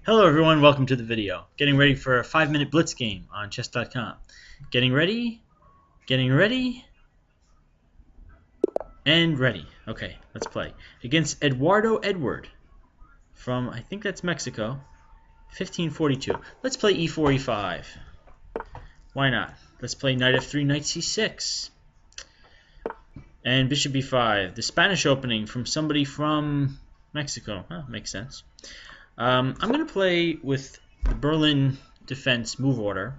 Hello everyone, welcome to the video. Getting ready for a 5-minute Blitz game on chess.com. Getting ready, and ready. Okay, let's play. Against EduardoEdward from, I think that's Mexico, 1542. Let's play e4, e5. Why not? Let's play knight f3, knight c6. And bishop b5. The Spanish opening from somebody from Mexico. Huh, makes sense. I'm going to play with the Berlin defense move order.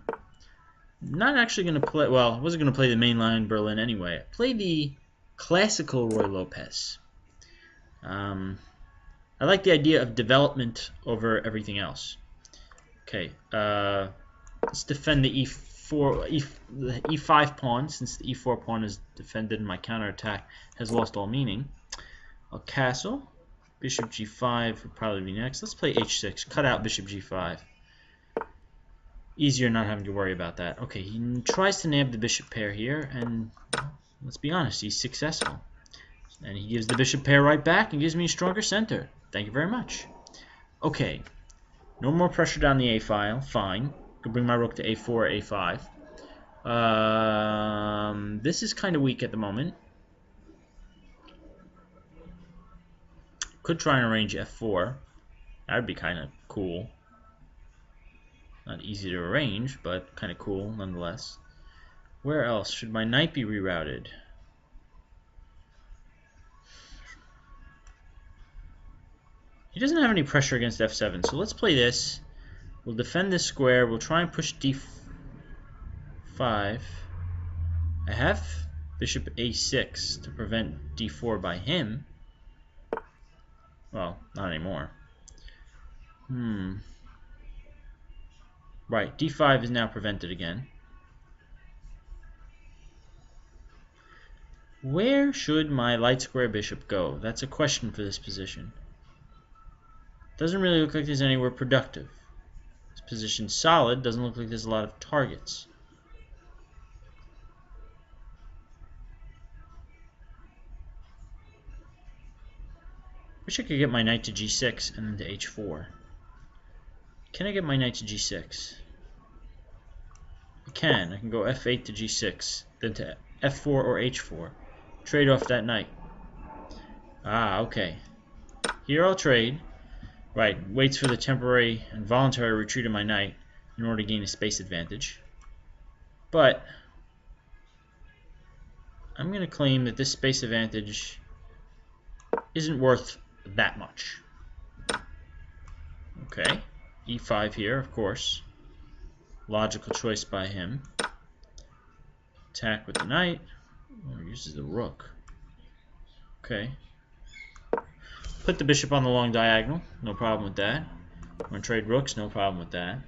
Not actually going to play, well, I wasn't going to play the mainline Berlin anyway. I played the classical Ruy Lopez. I like the idea of development over everything else. Okay, let's defend the the e5 pawn, since the e4 pawn is defended and my counterattack has lost all meaning. I'll castle. Bishop g5 would probably be next. Let's play h6. Cut out bishop g5. Easier not having to worry about that. Okay, he tries to nab the bishop pair here, and let's be honest, he's successful. And he gives the bishop pair right back and gives me a stronger center. Thank you very much. Okay, no more pressure down the a file. Fine. Could bring my rook to a4, a5. This is kind of weak at the moment. Could try and arrange f4. That would be kind of cool. Not easy to arrange, but kind of cool nonetheless. Where else should my knight be rerouted? He doesn't have any pressure against f7, so let's play this. We'll defend this square. We'll try and push d5. I have bishop a6 to prevent d4 by him. Well, not anymore. Right, d5 is now prevented again. Where should my light square bishop go? That's a question for this position. Doesn't really look like there's anywhere productive. This position's solid. Doesn't look like there's a lot of targets. Wish I could get my knight to g6 and then to h4. Can I get my knight to g6? I can. I can go f8 to g6, then to f4 or h4. Trade off that knight. Ah, okay. Here I'll trade. Right, waits for the temporary and voluntary retreat of my knight in order to gain a space advantage. But I'm going to claim that this space advantage isn't worth that much. Okay, e5 here, of course. Logical choice by him. Attack with the knight. Oh, uses the rook. Okay. Put the bishop on the long diagonal. No problem with that. I'm going to trade rooks. No problem with that.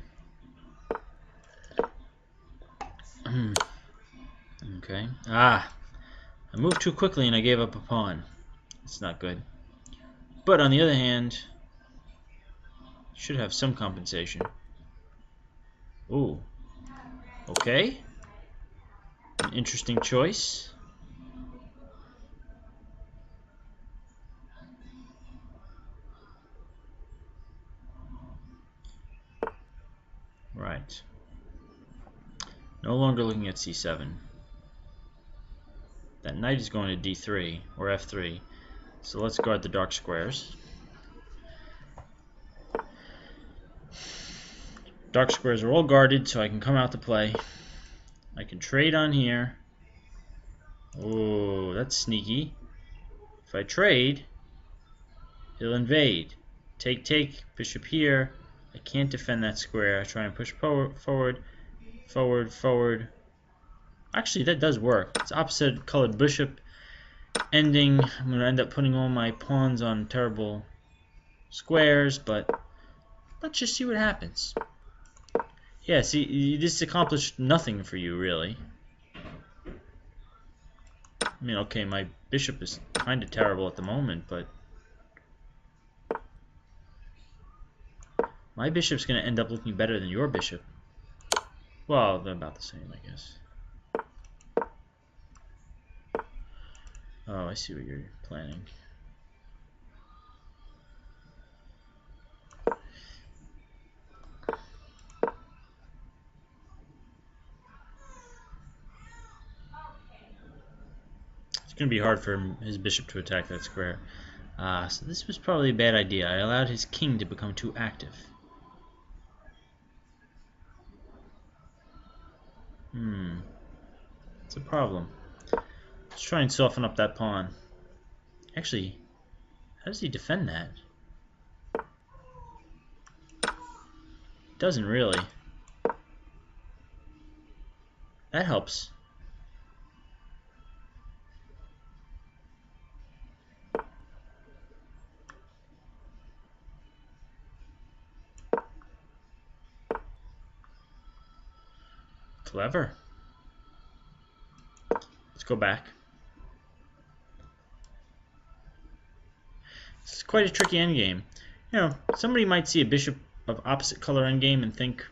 Okay. Ah. I moved too quickly and I gave up a pawn. It's not good. But on the other hand, should have some compensation. Ooh. Okay. An interesting choice. Right. No longer looking at c7. That knight is going to d3 or f3. So let's guard the dark squares. Dark squares are all guarded, so I can come out to play. I can trade on here. Oh, that's sneaky. If I trade, he'll invade. Take, take, bishop here. I can't defend that square. I try and push forward. Actually, that does work. It's opposite colored bishop ending. I'm going to end up putting all my pawns on terrible squares, but let's just see what happens. Yeah, see, this accomplished nothing for you, really. I mean, okay, my bishop is kind of terrible at the moment, but my bishop's going to end up looking better than your bishop. Well, they're about the same, I guess. Oh, I see what you're planning. going to be hard for his bishop to attack that square. So this was probably a bad idea. I allowed his king to become too active. It's a problem. Let's try and soften up that pawn. Actually, how does he defend that? Doesn't really. That helps. Clever. Let's go back. This is quite a tricky endgame. You know, somebody might see a bishop of opposite color endgame and think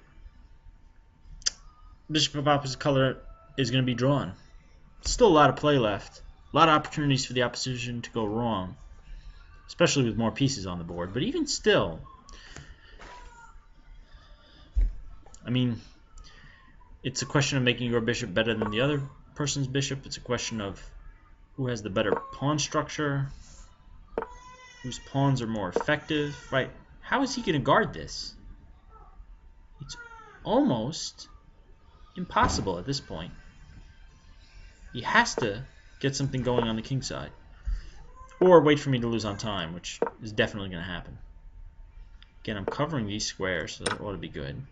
bishop of opposite color is going to be drawn. Still a lot of play left. A lot of opportunities for the opposition to go wrong, especially with more pieces on the board. But even still, I mean, it's a question of making your bishop better than the other person's bishop. It's a question of who has the better pawn structure, whose pawns are more effective, right? How is he going to guard this? It's almost impossible at this point. He has to get something going on the king side, or wait for me to lose on time, which is definitely going to happen. Again, I'm covering these squares, so that ought to be good.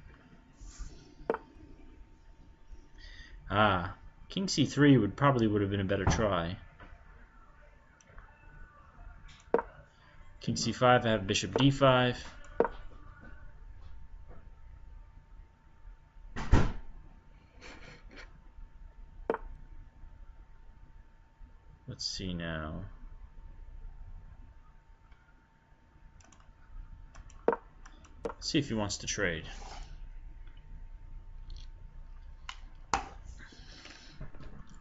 King c3 probably would have been a better try. King c5, I have bishop d5. Let's see now. Let's see if he wants to trade.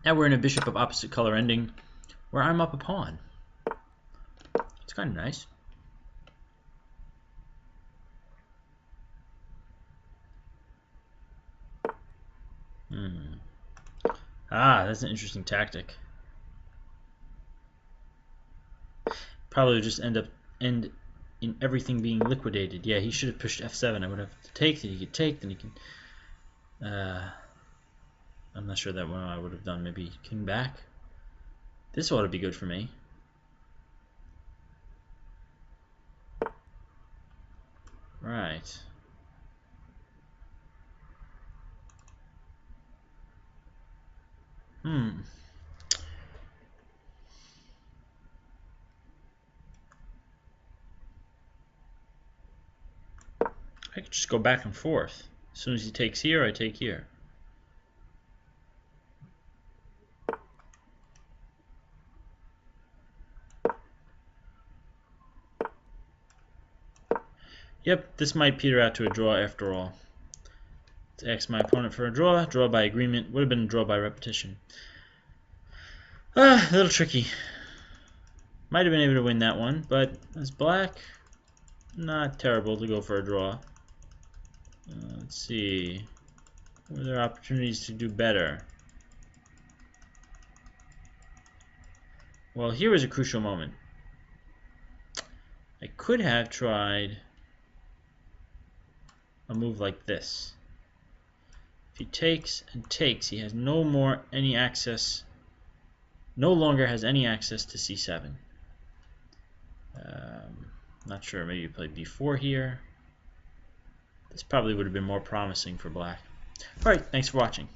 Now we're in a bishop of opposite color ending where I'm up a pawn. It's kind of nice. That's an interesting tactic. Probably would just end in everything being liquidated. Yeah, he should have pushed f7. I would have to take, then he could take, then he can... I'm not sure that one I would have done. Maybe king back. This ought to be good for me. Right. I could just go back and forth. As soon as he takes here, I take here. Yep, this might peter out to a draw after all. To ask my opponent for a draw by agreement, would have been a draw by repetition. A little tricky. Might have been able to win that one, but as black, not terrible to go for a draw. Let's see. Were there opportunities to do better? Well, here was a crucial moment. I could have tried a move like this. If he takes and takes, he has no longer has any access to c7. Not sure, maybe you play b4 here. This probably would have been more promising for black. Alright, thanks for watching.